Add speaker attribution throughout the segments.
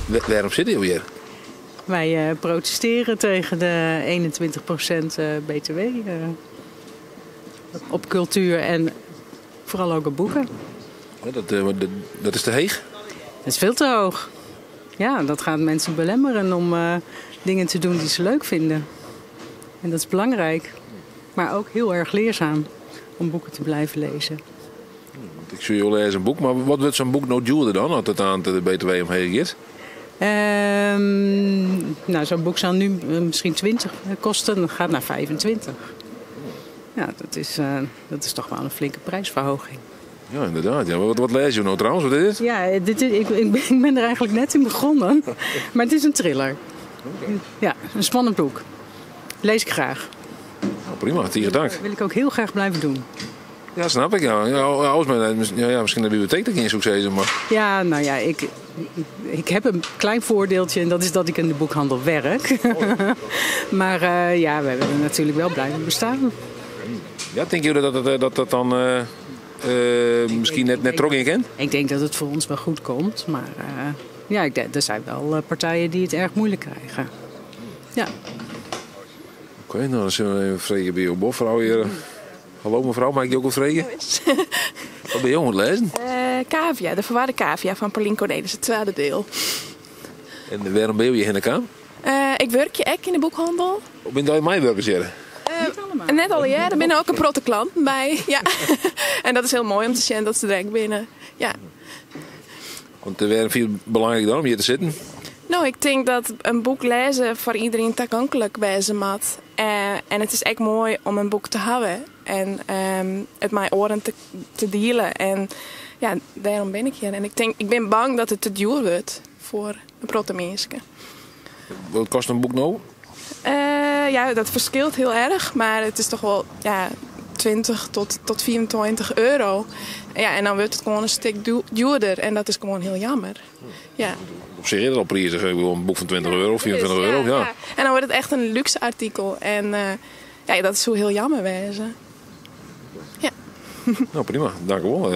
Speaker 1: Waarom zit je weer?
Speaker 2: Wij protesteren tegen de 21% BTW op cultuur en vooral ook op boeken.
Speaker 1: Dat is te heeg?
Speaker 2: Dat is veel te hoog. Ja, dat gaat mensen belemmeren om dingen te doen die ze leuk vinden. En dat is belangrijk. Maar ook heel erg leerzaam om boeken te blijven lezen.
Speaker 1: Ik zie je lezen een boek, maar wat wordt zo'n boek nou duurder dan als het aan de BTW omheen is?
Speaker 2: Nou, zo'n boek zal nu misschien 20 kosten, dan gaat naar 25. Ja, dat is toch wel een flinke prijsverhoging.
Speaker 1: Ja, inderdaad. Ja. Wat lees je nou trouwens? Wat is het?
Speaker 2: Ja, ik ben er eigenlijk net in begonnen. Maar het is een thriller. Ja, een spannend boek. Lees ik graag.
Speaker 1: Nou, prima, hartelijk dank.
Speaker 2: Dat wil ik ook heel graag blijven doen.
Speaker 1: Ja, snap ik. Ja, misschien de bibliotheek geen succes, maar...
Speaker 2: Ja, nou ja, ik heb een klein voordeeltje en dat is dat ik in de boekhandel werk. Maar ja, we willen natuurlijk wel blijven bestaan.
Speaker 1: Ja, denken jullie dat dan misschien net trok in kent?
Speaker 2: Ik denk dat het voor ons wel goed komt, maar ja, er zijn wel partijen die het erg moeilijk krijgen. Ja.
Speaker 1: Oké, nou dan zullen we even vregen bij jouw bofvrouw hier. Hallo mevrouw, mag ik je ook wat vregen? Wat ben je aan het lezen?
Speaker 3: Cavia, de verwarde cavia van Paulien Cornelis, het tweede deel.
Speaker 1: En waarom ben je hier in de kamer?
Speaker 3: Ik werk in de boekhandel.
Speaker 1: Of ben je mijn werkers hier?
Speaker 3: Net al ja, er binnen ook een protte klant bij. Ja. En dat is heel mooi om te zien dat ze direct binnen. Ja.
Speaker 1: Want er waren veel belangrijk dan om hier te zitten.
Speaker 3: Nou, ik denk dat een boek lezen voor iedereen toegankelijk wezen moet. En het is echt mooi om een boek te hebben. En het met oren te delen. En ja, daarom ben ik hier. En ik ben bang dat het te duur wordt voor een protte mensen.
Speaker 1: Wat kost een boek nou?
Speaker 3: Ja, dat verschilt heel erg. Maar het is toch wel 20 tot 24 euro. Ja, en dan wordt het gewoon een stuk duurder. En dat is gewoon heel jammer. Ja.
Speaker 1: Op zich is het al prijzig. Ik wil een boek van 20 euro, 24 euro. Ja.
Speaker 3: En dan wordt het echt een luxe artikel. En ja, dat is zo heel jammer wezen. Ja.
Speaker 1: Nou, prima. Dank u wel.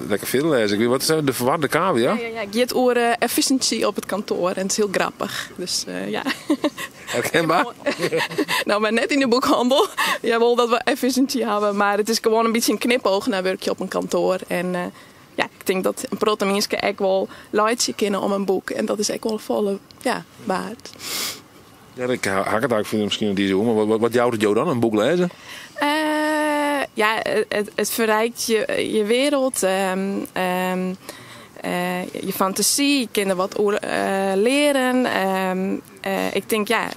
Speaker 1: Lekker veel lezen. Wat is de verwarde cavia?
Speaker 3: Ja, ik heb over efficiëntie op het kantoor. En het is heel grappig. Dus ja.
Speaker 1: Herkenbaar?
Speaker 3: Nou, maar net in de boekhandel. Ja, wel dat we efficiëntie hebben. Maar het is gewoon een beetje een knipoog naar werk je op een kantoor. En ja, ik denk dat een protte mensen echt wel leidje kennen om een boek. En dat is echt wel volle waard.
Speaker 1: Ja, ik hak het eigenlijk misschien die zo. Maar wat jouwt het jou dan, een boek lezen?
Speaker 3: Ja, het verrijkt je wereld. Je fantasie, je kan er wat leren. Ik denk, ja,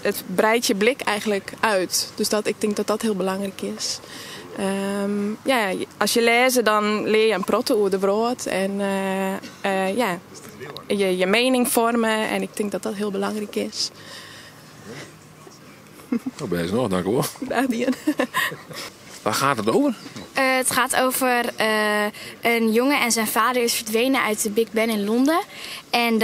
Speaker 3: het breidt je blik eigenlijk uit. Dus ik denk dat dat heel belangrijk is. Ja, als je leest, dan leer je een protte over de brood. En ja, je mening vormen. En ik denk dat dat heel belangrijk is.
Speaker 1: Nou, ben je nog, dank u wel.
Speaker 3: Graag gedaan.
Speaker 4: Waar gaat het over?
Speaker 5: Het gaat over een jongen en zijn vader is verdwenen uit de Big Ben in Londen. En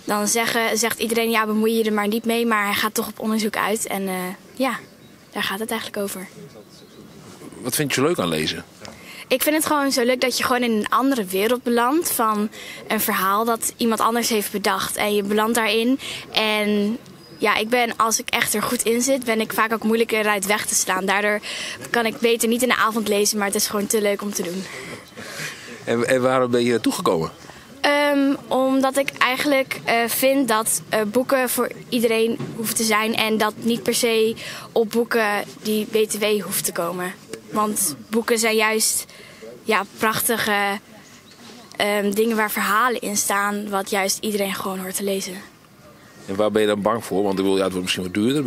Speaker 5: dan zegt iedereen, ja, bemoei je er maar niet mee. Maar hij gaat toch op onderzoek uit. En ja, daar gaat het eigenlijk over.
Speaker 1: Wat vind je zo leuk aan lezen?
Speaker 5: Ik vind het gewoon zo leuk dat je gewoon in een andere wereld belandt. Van een verhaal dat iemand anders heeft bedacht. En je belandt daarin. En ja, als ik echt er goed in zit, ben ik vaak ook moeilijker uit weg te slaan. Daardoor kan ik beter niet in de avond lezen, maar het is gewoon te leuk om te doen.
Speaker 1: En waarom ben je naartoe gekomen?
Speaker 5: Omdat ik eigenlijk vind dat boeken voor iedereen hoeven te zijn. En dat niet per se op boeken die BTW hoeft te komen. Want boeken zijn juist prachtige dingen waar verhalen in staan. Wat juist iedereen gewoon hoort te lezen.
Speaker 1: En waar ben je dan bang voor? Want het wordt misschien wat duurder.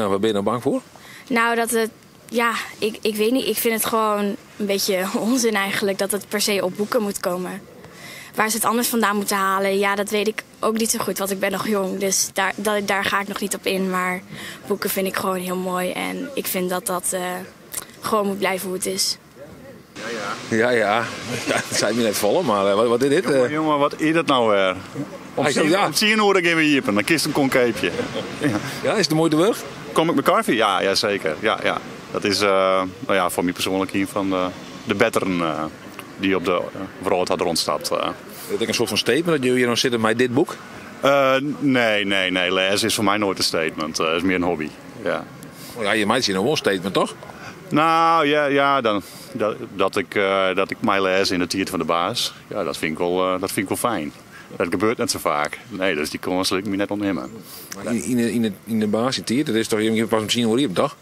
Speaker 1: Waar ben je dan bang voor?
Speaker 5: Nou, dat het... Ja, ik weet niet. Ik vind het gewoon een beetje onzin eigenlijk dat het per se op boeken moet komen. Waar ze het anders vandaan moeten halen, ja, dat weet ik ook niet zo goed. Want ik ben nog jong, dus daar ga ik nog niet op in. Maar boeken vind ik gewoon heel mooi. En ik vind dat dat gewoon moet blijven hoe het is.
Speaker 1: Ja, dat zei me net vallen, maar wat is dit?
Speaker 4: Jongen, wat is dat nou weer? Om 10 uur gaan we hier, dan kiest een konkeepje.
Speaker 1: Ja, is het de moeite weg?
Speaker 4: Kom ik met Carvey? Ja, zeker. Ja. Dat is voor mij persoonlijk hier van de betteren die op de verhoord had rondstapt.
Speaker 1: Is dat een soort van statement dat jullie hier dan zitten met dit boek?
Speaker 4: Nee. Lezen is voor mij nooit een statement. Het is meer een hobby. Ja.
Speaker 1: Oh ja, je maakt hier nog wel een statement, toch?
Speaker 4: Nou, ja dat ik mij lees in de tiert van de baas. Ja, dat vind ik wel fijn. Dat gebeurt net zo vaak. Nee, dus die kans ik me net ontnemen.
Speaker 1: Maar in de baas, in tiert, dat is toch, je pas misschien hoor je op toch?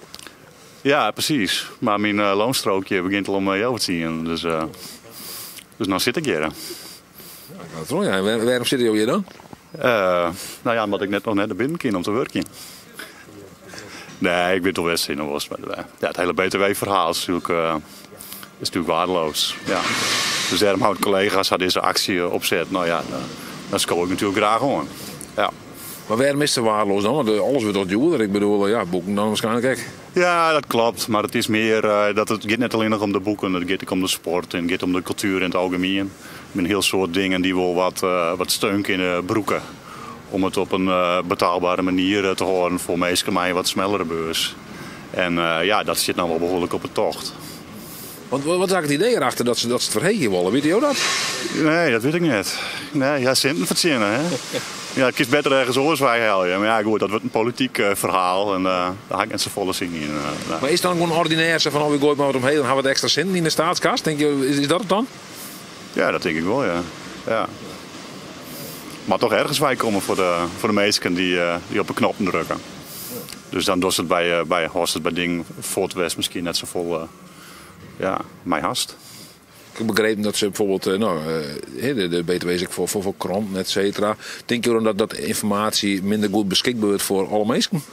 Speaker 4: Ja, precies. Maar mijn loonstrookje begint al om jou te zien. Dus nou zit ik hier.
Speaker 1: Ja, waarom zit je hier dan?
Speaker 4: Nou ja, omdat ik nog net naar binnen kan om te werken. Nee, ik ben toch best zinloos. Ja, het hele BTW-verhaal is natuurlijk waardeloos. Ja. Dus daarom houden collega's deze actie opzet. Nou ja, dat scoor ik natuurlijk graag gewoon. Ja.
Speaker 1: Maar waarom is het waardeloos dan? Want alles wordt wat duurder. Ik bedoel, ja, boeken dan waarschijnlijk ook.
Speaker 4: Ja, dat klopt. Maar het is meer dat het gaat niet alleen nog om de boeken. Het gaat ook om de sport en het gaat om de cultuur in het algemeen. Met een heel soort dingen die wel wat steun kunnen broeken. Om het op een betaalbare manier te horen voor mensen mij wat snellere beurs. En ja, dat zit nou wel behoorlijk op het tocht.
Speaker 1: Want wat is eigenlijk het idee erachter dat ze het verhegen willen? Weet je dat?
Speaker 4: Nee, dat weet ik niet. Nee, ja, centen verzinnen, hè. Ja, het kiest beter ergens oorzwaai helpen. Maar ja, goed, dat wordt een politiek verhaal en daar ga ik net zo volle zin in.
Speaker 1: Maar is het dan gewoon ordinair van, oh, we gooien maar wat omheen en hebben we wat extra centen in de staatskast? Denk je, is dat het dan? Ja,
Speaker 4: dat denk ik wel, ja. Maar toch ergens wij komen voor de mensen die op een knop drukken. Dus dan doet het bij Horst het bij Ding Voortwest misschien net zo vol, mij hast.
Speaker 1: Ik heb begrepen dat ze bijvoorbeeld de BTW is ook voor kranten, et cetera. Denk je dan dat informatie minder goed beschikbaar wordt voor alle mensen?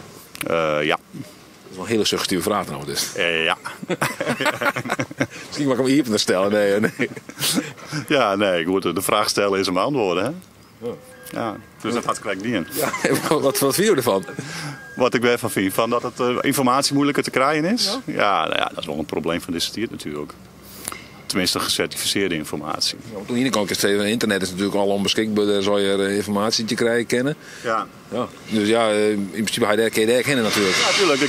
Speaker 4: Ja.
Speaker 1: Dat is wel een hele suggestieve vraag nou dus.
Speaker 4: Ja.
Speaker 1: Misschien mag ik hem hier stellen. Nee.
Speaker 4: Ja, nee, goed. De vraag stellen is hem antwoorden, hè? Ja, dus dat had gelijk die in.
Speaker 1: Ja, wat vind je ervan?
Speaker 4: Wat ik ervan vind, van dat het informatie moeilijker te krijgen is? Ja, dat is wel een probleem van deze tijd natuurlijk. Tenminste, gecertificeerde informatie. Ja,
Speaker 1: want aan de ene kant is het internet is natuurlijk al onbeschikbaar. Daar zal je informatie te krijgen kennen.
Speaker 4: Ja.
Speaker 1: Dus ja, in principe kun je daar kennen natuurlijk.
Speaker 4: Ja, natuurlijk.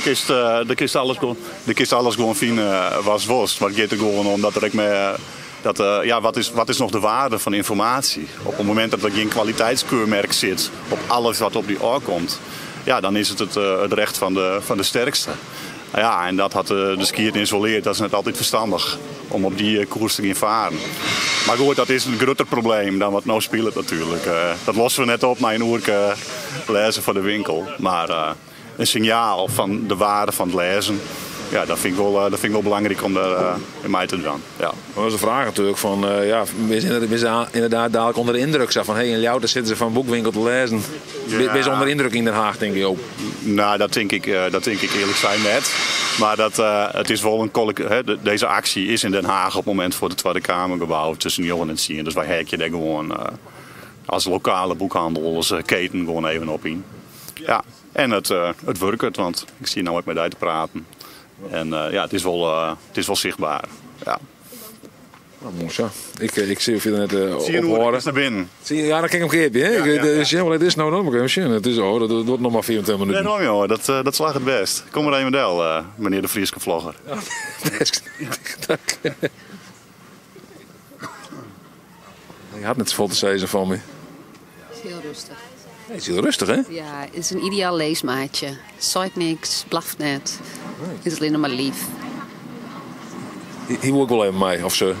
Speaker 4: De kist alles gewoon vinden was worst. Maar het gaat er gewoon om dat wat is nog de waarde van informatie? Op het moment dat er geen kwaliteitskeurmerk zit op alles wat op die oor komt, ja, dan is het recht van de sterkste. Ja, en dat had de skier geïsoleerd. Dat is net altijd verstandig om op die koers te gaan varen. Maar goed, dat is een groter probleem dan wat nou speelt natuurlijk. Dat lossen we net op met een oerke lezen voor de winkel. Maar een signaal van de waarde van het lezen, ja, dat vind ik wel belangrijk om daar in mij te doen. Ja.
Speaker 1: Dat is een vraag natuurlijk van, we zijn inderdaad dadelijk onder de indruk van, hey, in Ljouwten zitten ze van boekwinkel te lezen. Ja. Ben je onder indruk in Den Haag, denk je ook?
Speaker 4: Nou, dat denk ik eerlijk zijn net. Maar het is wel een deze actie is in Den Haag op het moment voor de Tweede Kamergebouw tussen Johan en Sien. Dus wij hekje daar gewoon als lokale boekhandel, als keten gewoon even op in. Ja, en het werkt, want ik zie nou ook met jou te praten. En het is wel zichtbaar. Ja.
Speaker 1: Nou, moes, ja. Ik zie of je er net ophoren.
Speaker 4: Naar binnen.
Speaker 1: Ja, dan kijk ik een keertje. Hè? Wat is nou dan? Het is dat wordt nog maar 24 minuten.
Speaker 4: Nee, jongen, dat slaagt het best. Kom maar even wel, meneer de Frieske vlogger. Ja,
Speaker 2: dank.
Speaker 1: Je had net vol te zeggen van me.
Speaker 6: Het is heel rustig.
Speaker 1: Het is heel rustig, hè?
Speaker 6: Ja, het is een ideaal leesmaatje. Zooit niks, blaft net. Het is alleen maar lief.
Speaker 1: Hier wil ik wel even mee, of ze?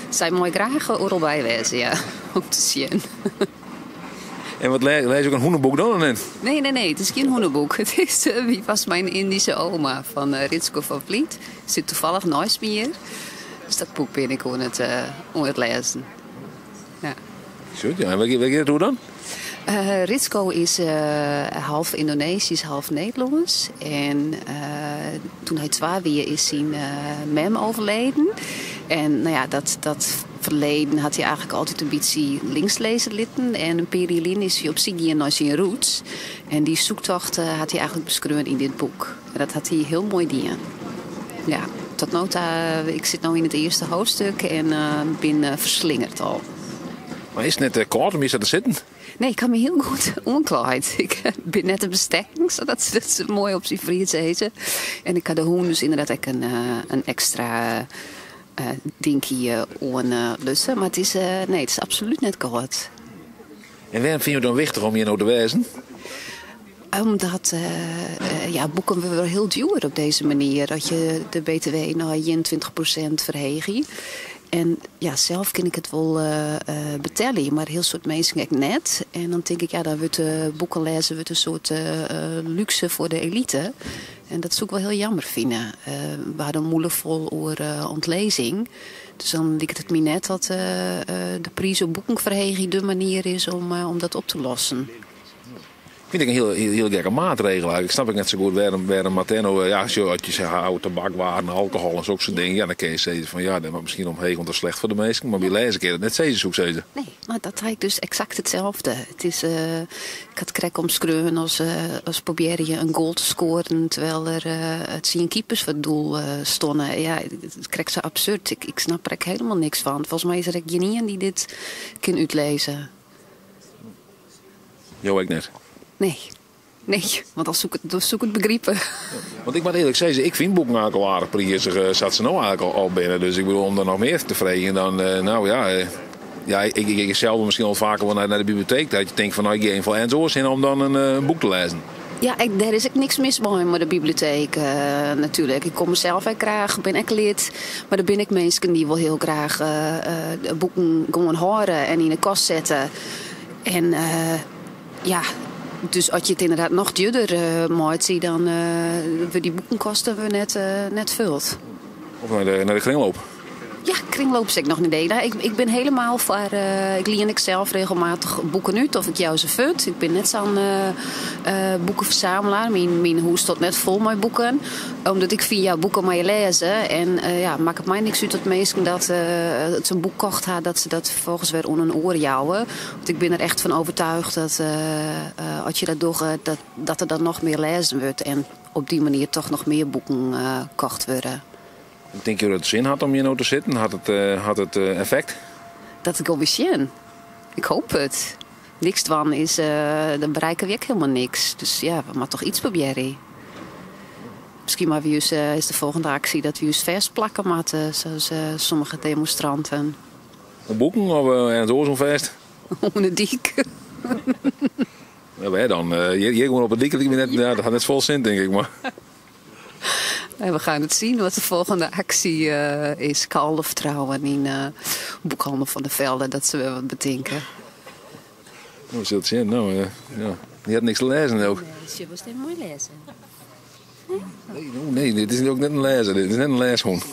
Speaker 6: Zij mooi graag overal bij wezen, ja. Om te zien.
Speaker 1: En wat lees je ook een hoenenboek dan of net?
Speaker 6: Nee, het is geen hoenenboek. Het is Wie was mijn Indische oma van Ritsko van Vliet. Zit toevallig naast me hier. Dus dat boek ben ik om het lezen. Ja.
Speaker 1: Goed, ja. En weet je dat hoe dan?
Speaker 6: Ritsko is half Indonesisch, half Nederlands. En toen hij 12 weer is zijn mem overleden. En nou ja, dat verleden had hij eigenlijk altijd een beetje linkslezen litten. En een periode is hij op zich hier naar zijn roots. En die zoektocht had hij eigenlijk beschreven in dit boek. En dat had hij heel mooi gedaan. Ja, tot nota, ik zit nu in het eerste hoofdstuk en ben verslingerd al.
Speaker 1: Maar is het net kort om hier te zitten?
Speaker 6: Nee, ik kan me heel goed omklaaien. Ik ben net een bestekking, zodat ze mooi op zijn friet eten. En ik had de hoen dus inderdaad ook een extra denk je lussen. Maar het is absoluut net kort.
Speaker 1: En waarom vind je het dan wichtig om hier nou te wijzen?
Speaker 6: Omdat boeken we wel heel duur op deze manier. Dat je de BTW naar 21% verheegt. En ja, zelf kan ik het wel betalen, maar heel soort mensen net. En dan denk ik, dan wordt boeken lezen wordt een soort luxe voor de elite. En dat is ook wel heel jammer vinden. We hadden moeilijk vol over ontlezing. Dus dan lijkt het me net dat de prijs op boeken verhegen de manier is om dat op te lossen.
Speaker 1: Vind ik een heel gekke maatregel. Ik snap net zo goed waarom Martino, als je zegt oude tabakwaren, alcohol en zulke dingen, dan kun je zeggen van dat mag misschien omheen, want dat is slecht voor de mensen. Maar bij lezen keer het net zeggen zoek ze.
Speaker 6: Nee, maar dat lijkt dus exact hetzelfde. Het is, ik had krek omschreven als probeer je een goal te scoren terwijl er het zien keepers voor het doel stonden. Ja, het krijgt zo absurd. Ik snap er helemaal niks van. Volgens mij is er geen die dit kan uitlezen.
Speaker 1: Jo, ik net.
Speaker 6: Nee, want dan zoek het begrippen.
Speaker 1: Want ik moet eerlijk zeggen, ik vind boeken eigenlijk al aardig prijzig. Zat ze nou eigenlijk al binnen. Dus ik bedoel, om er nog meer te vregen dan, ik zelf misschien al vaker wel naar de bibliotheek. Dat je denkt van, ik ga een van Enzo's in om dan een boek te lezen.
Speaker 6: Ja, daar is ik niks mis bij met de bibliotheek natuurlijk. Ik kom mezelf graag, ben ik lid. Maar er ben ik mensen die wel heel graag boeken gewoon horen en in de kast zetten. En dus als je het inderdaad nog duurder maakt, zie dan we die boekenkosten net vult.
Speaker 1: Of naar de kringloop.
Speaker 6: Ja, kringloop zeg ik nog niet delen. Ik ben helemaal voor. Ik leen zelf regelmatig boeken uit of ik jou ze vind. Ik ben net zo'n boekenverzamelaar. Mijn huis staat net vol met boeken. Omdat ik via boeken maar lezen. En maakt het mij niks uit dat mensen dat het zo'n boek kocht had, dat ze dat vervolgens weer onder een oor jouwen. Want ik ben er echt van overtuigd dat als je dat doet, dat er dan nog meer lezen wordt. En op die manier toch nog meer boeken kocht worden.
Speaker 1: Denk je dat het zin had om hier nou te zitten? Had het effect?
Speaker 6: Dat ik alweer zie. Ik hoop het. Niks van is, dan bereiken we ook helemaal niks. Dus ja, we moeten toch iets proberen. Misschien maar is de volgende actie dat we ons vers plakken moeten, zoals sommige demonstranten.
Speaker 1: Een boeken of ergens zo'n vest?
Speaker 6: Om een dik.
Speaker 1: Ja, wij dan. Hier gewoon op een dik, dat gaat net vol zin, denk ik. Maar.
Speaker 6: En we gaan het zien wat de volgende actie is. Ik heb vertrouwen in boekhandel van de Velden dat ze wel wat bedenken.
Speaker 1: We zullen het zien. Nou, je hebt niks te lezen ook.
Speaker 6: Je was het mooi lezen.
Speaker 1: Nee, dit is ook net een lezer. Dit is net een leeshond.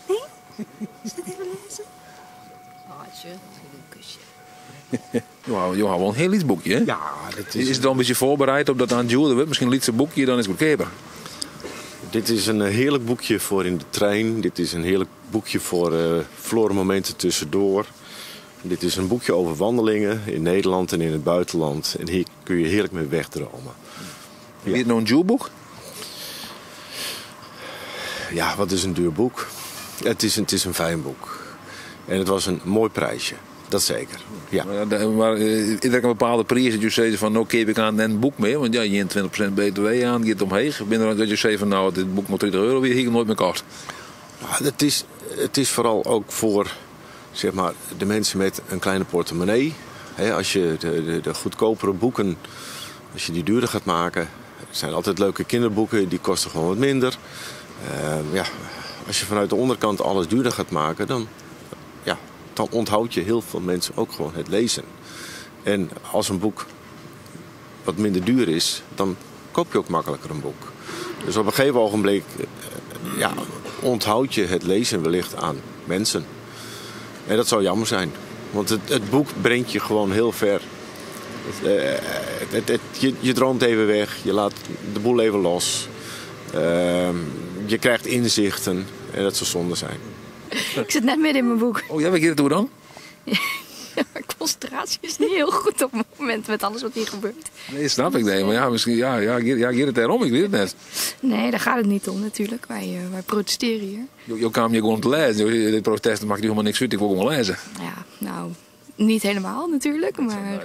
Speaker 6: Nee? Is dit even lezen? Hartje, een kusje.
Speaker 1: Je had wel een heel liedboekje, hè?
Speaker 7: Ja, dat is
Speaker 1: het dan een beetje voorbereid op dat aan Jules wordt? Misschien een liedse boekje, dan is het goedkoper.
Speaker 7: Dit is een heerlijk boekje voor in de trein. Dit is een heerlijk boekje voor verloren momenten tussendoor. Dit is een boekje over wandelingen in Nederland en in het buitenland. En hier kun je heerlijk mee wegdromen.
Speaker 1: Is het nou een duur boek?
Speaker 7: Ja, wat is een duur boek? Het is een fijn boek. En het was een mooi prijsje. Dat zeker. Ja.
Speaker 1: Maar is er een bepaalde prijs dat je zegt van nou keep ik aan een boek mee? Want je 20% BTW aan, gaat omheen. Binnen dat je zegt van nou dit boek moet €30 weer hier nooit meer kost.
Speaker 7: Nou, het is vooral ook voor zeg maar, de mensen met een kleine portemonnee. Als je de goedkopere boeken, als je die duurder gaat maken. Er zijn altijd leuke kinderboeken, die kosten gewoon wat minder. Als je vanuit de onderkant alles duurder gaat maken, dan onthoud je heel veel mensen ook gewoon het lezen. En als een boek wat minder duur is, dan koop je ook makkelijker een boek. Dus op een gegeven ogenblik onthoud je het lezen wellicht aan mensen. En dat zou jammer zijn. Want het boek brengt je gewoon heel ver. Je droomt even weg, je laat de boel even los. Je krijgt inzichten en dat zou zonde zijn.
Speaker 5: Ik zit net midden in mijn boek.
Speaker 1: Oh ja, wat gaat het doen dan?
Speaker 5: Ja, maar concentratie is niet heel goed op het moment met alles wat hier gebeurt.
Speaker 1: Nee, snap ik. Nee, maar misschien, gaat het erom? Ik weet het net.
Speaker 5: Nee, daar gaat het niet om natuurlijk. Wij protesteren hier.
Speaker 1: Je kwam je gewoon te lezen. Dit protest maakt helemaal niks uit. Ik wil gewoon lezen.
Speaker 5: Ja, nou, niet helemaal natuurlijk. Maar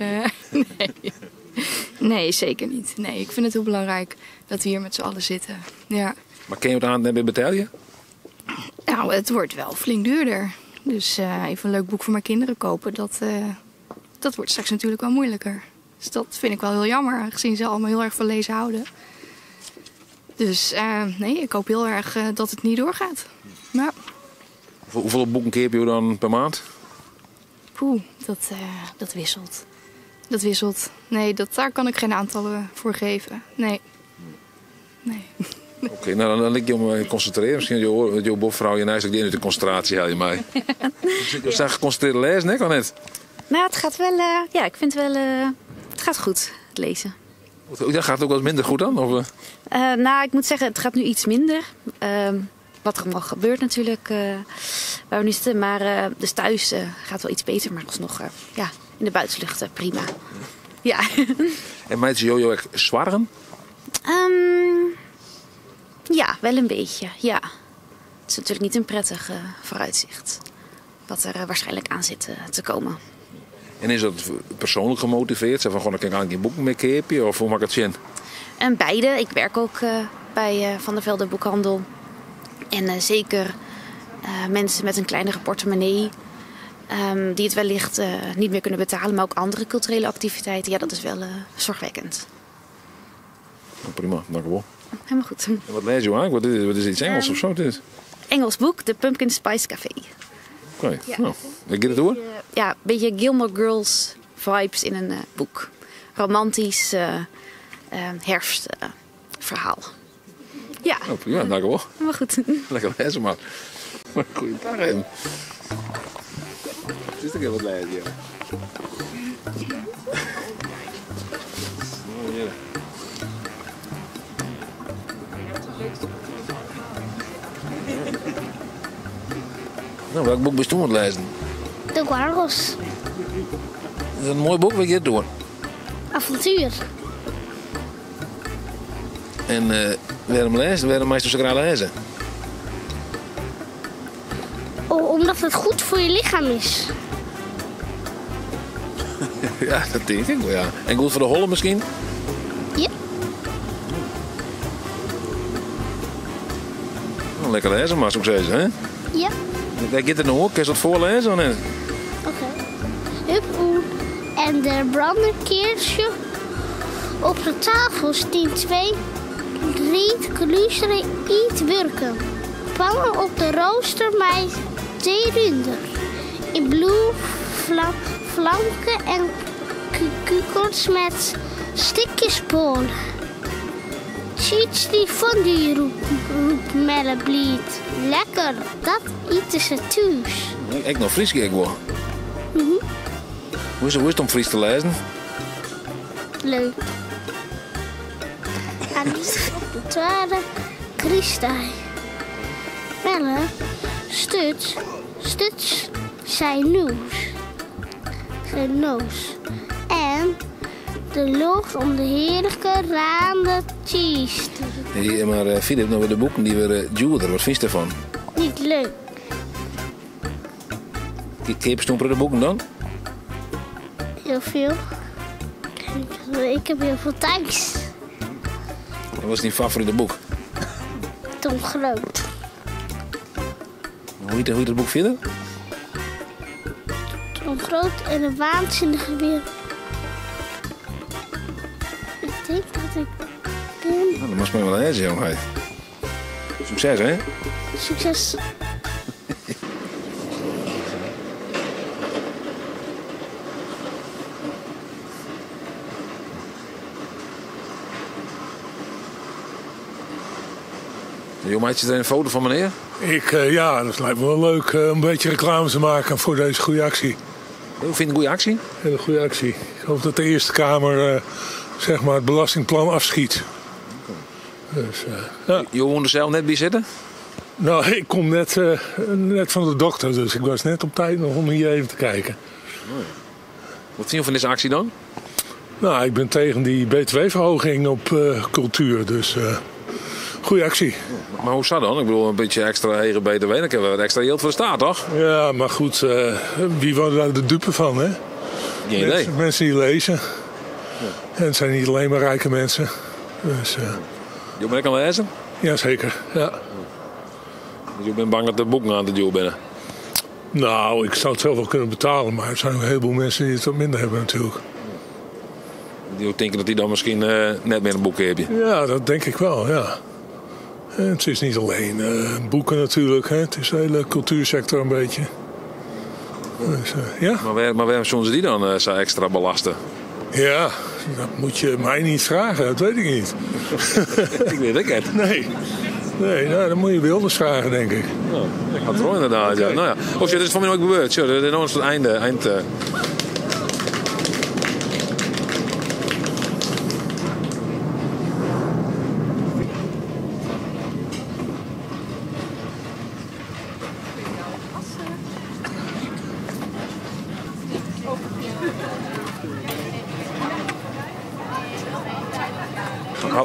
Speaker 5: nee, zeker niet. Nee, ik vind het heel belangrijk dat we hier met z'n allen zitten. Ja.
Speaker 1: Maar ken je het aan bij Betalië?
Speaker 8: Nou, het wordt wel flink duurder. Dus even een leuk boek voor mijn kinderen kopen, dat wordt straks natuurlijk wel moeilijker. Dus dat vind ik wel heel jammer, gezien ze allemaal heel erg van lezen houden. Dus nee, ik hoop heel erg dat het niet doorgaat. Ja.
Speaker 1: Hoeveel boeken keer je dan per maand?
Speaker 8: Poeh, dat wisselt. Dat wisselt. Nee, daar kan ik geen aantallen voor geven. Nee.
Speaker 1: Oké, nou dan lig je om concentreren. Misschien je bofvrouw je naast die de concentratie haal je mij. Je staat geconcentreerd lezen, hè? Kan net?
Speaker 9: Nou, het gaat wel. Ja, ik vind wel. Het gaat goed, het lezen.
Speaker 1: Ja, gaat het ook wel eens minder goed dan? Of?
Speaker 9: Nou, ik moet zeggen, het gaat nu iets minder. Wat er allemaal gebeurt natuurlijk waar we nu zitten. Maar dus thuis gaat wel iets beter, maar alsnog in de buitenlucht prima. Ja.
Speaker 1: En meid ze Jojo echt zwargen?
Speaker 9: Ja, wel een beetje. Ja. Het is natuurlijk niet een prettig vooruitzicht. Wat er waarschijnlijk aan zit te komen.
Speaker 1: En is dat persoonlijk gemotiveerd? Zeg van, gewoon, ik kan eigenlijk geen boeken meer keepje? Of hoe maak ik het zien?
Speaker 9: En beide. Ik werk ook bij Van der Velde Boekhandel. En zeker mensen met een kleinere portemonnee. Die het wellicht niet meer kunnen betalen. Maar ook andere culturele activiteiten. Ja, dat is wel zorgwekkend.
Speaker 1: Prima, dank u wel.
Speaker 9: Helemaal goed.
Speaker 1: En wat lees je eigenlijk? Wat is iets Engels of zo? Dit?
Speaker 9: Engels boek, The Pumpkin Spice Café.
Speaker 1: Oké,
Speaker 9: Ja.
Speaker 1: nou, ik ga het door.
Speaker 9: Ja, een beetje Gilmore Girls vibes in een boek. Romantisch herfstverhaal. Ja.
Speaker 1: Oh, prima, dank u wel.
Speaker 9: Helemaal goed.
Speaker 1: Lekker lezen maar. Goeiedag even. Zit ik even wat lezen, ja. Oh, ja. Nou, welk boek ben je toen aan het lezen?
Speaker 10: De Guargos.
Speaker 1: Is dat een mooi boek? Wat je het door?
Speaker 10: Avontuur.
Speaker 1: En waarom lezen? Waarom meestal zo graag lezen?
Speaker 10: Omdat het goed voor je lichaam is.
Speaker 1: Ja, dat denk ik wel, ja. En goed voor de hollen misschien?
Speaker 10: Ja.
Speaker 1: Nou, lekker lezen maar, zou ik zeggen, hè?
Speaker 10: Ja.
Speaker 1: Kijk, je het nog? Kun je dat voorlezen of niet?
Speaker 10: Oké. Hup en de brandenkeertje op de tafel staan 2 riet kluisteren iets werken. Pannen op de rooster met 2 runder. In bloe flanken en kukels met stikjes pool. Chiets die fondue roept Mellebliet. Lekker, dat eten ze thuis.
Speaker 1: Ik nog Fries kijk wel. Hoe is het om Fries te lezen?
Speaker 10: Leuk. En de tweede Christij. Melle, stuts, zijn noos. En de lucht om de heerlijke raande cheese.
Speaker 1: Hey, maar Filip, nou de boeken die weer duurder. Wat vind je ervan?
Speaker 10: Niet leuk.
Speaker 1: Keep stomperen de boeken dan?
Speaker 10: Heel veel. Ik heb heel veel thuis.
Speaker 1: Wat was je favoriete boek?
Speaker 10: Tom Groot.
Speaker 1: Hoe heet het boek verder?
Speaker 10: Tom Groot en een waanzinnige wereld. Ik denk dat ik ben.
Speaker 1: Nou, dat moest maar wel lezen, jongen. Succes, hè?
Speaker 10: Succes.
Speaker 1: Jo, maak je er een foto van meneer?
Speaker 11: Ja, dat lijkt me wel leuk om een beetje reclame te maken voor deze goede actie.
Speaker 1: Hoe vind je een goede actie?
Speaker 11: Hele goede actie. Ik hoop dat de Eerste Kamer zeg maar het belastingplan afschiet. Dus, ja.
Speaker 1: Je woont er zelf net bij zitten?
Speaker 11: Nou, ik kom net van de dokter, dus ik was net op tijd nog om hier even te kijken.
Speaker 1: Wat vind je van deze actie dan?
Speaker 11: Nou, ik ben tegen die btw-verhoging op cultuur, dus goede actie.
Speaker 1: Maar hoe staat dan? Ik bedoel, een beetje extra hege btw, dan hebben we wat extra geld voor de staat, toch?
Speaker 11: Ja, maar goed, wie worden daar de dupe van, hè?
Speaker 1: Geen idee.
Speaker 11: Mensen die lezen. Ja. En het zijn niet alleen maar rijke mensen. Dus,
Speaker 1: je moet kan lezen?
Speaker 11: Jazeker, ja.
Speaker 1: Dus je bent bang dat de boeken aan het duur binnen?
Speaker 11: Nou, ik zou het zelf wel kunnen betalen, maar er zijn ook een heleboel mensen die het wat minder hebben natuurlijk.
Speaker 1: Die denken dat die dan misschien net meer een boek hebben.
Speaker 11: Ja, dat denk ik wel, ja. En het is niet alleen boeken natuurlijk, hè. Het is de hele cultuursector een beetje. Dus, ja.
Speaker 1: Maar waarom zullen ze die dan zo extra belasten?
Speaker 11: Ja, dat moet je mij niet vragen, dat weet ik niet.
Speaker 1: Ik weet het niet.
Speaker 11: Nee, nou, dan moet je Wilders vragen, denk ik.
Speaker 1: Nou, ik had het wel inderdaad, okay. Ja. Nou ja. Oh, dit is van mij ook gebeurd. Zo, dit is nog eens het eind.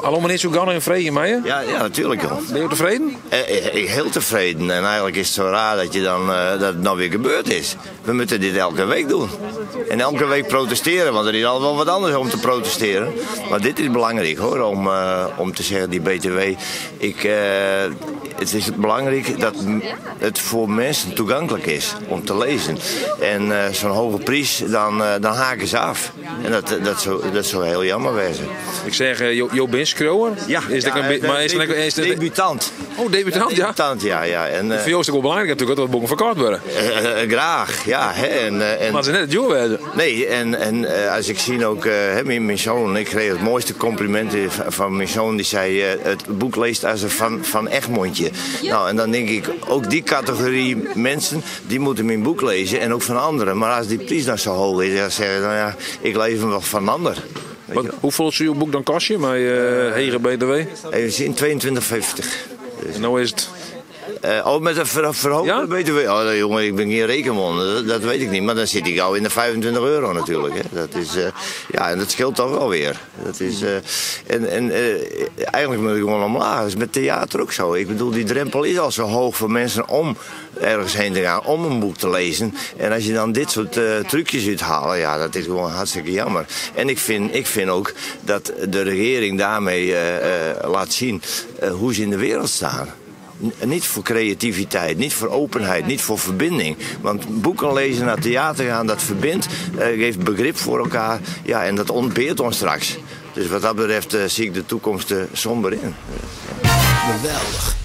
Speaker 1: Hallo meneer Soegan en vrede mij?
Speaker 12: Ja, natuurlijk joh.
Speaker 1: Ben je tevreden?
Speaker 12: Heel tevreden. En eigenlijk is het zo raar dat dat het nou weer gebeurd is. We moeten dit elke week doen. En elke week protesteren, want er is al wel wat anders om te protesteren. Maar dit is belangrijk hoor, om te zeggen, die BTW. Het is belangrijk dat het voor mensen toegankelijk is om te lezen. En zo'n hoge prijs, dan haken ze af. En dat zou heel jammer wezen.
Speaker 1: Ik zeg, Jo bent schreeuwer?
Speaker 12: Ja, debutant.
Speaker 1: Oh, debutant, ja?
Speaker 12: Debutant, ja. En,
Speaker 1: voor jou is het ook wel belangrijk natuurlijk dat boeken verkocht worden.
Speaker 12: Graag, ja.
Speaker 1: Maar ze net het jong werden.
Speaker 12: Nee, en als ik zie ook, mijn zoon, ik kreeg het mooiste compliment van mijn zoon, die zei, het boek leest als een van Egmondje. Nou, en dan denk ik, ook die categorie mensen, die moeten mijn boek lezen en ook van anderen. Maar als die prijs nou zo hoog is, dan zeg je, nou ja, ik lees hem wel van een ander.
Speaker 1: Hoeveel is uw boek dan kost je met hege BTW?
Speaker 12: Even zien, 22,50. Dus.
Speaker 1: En nou is het...
Speaker 12: met een verhoogde BTW. Oh, jongen, ik ben geen rekenman, dat weet ik niet. Maar dan zit ik al in de €25 natuurlijk. Hè. Dat is, en dat scheelt toch wel weer. Dat is, eigenlijk moet ik gewoon omlaag. Dat is met theater ook zo. Ik bedoel, die drempel is al zo hoog voor mensen om ergens heen te gaan, om een boek te lezen. En als je dan dit soort trucjes uithalen, ja, dat is gewoon hartstikke jammer. En ik vind ook dat de regering daarmee laat zien hoe ze in de wereld staan. Niet voor creativiteit, niet voor openheid, niet voor verbinding. Want boeken lezen, naar theater gaan, dat verbindt, geeft begrip voor elkaar. Ja, en dat ontbeert ons straks. Dus wat dat betreft zie ik de toekomst somber in.
Speaker 13: Geweldig.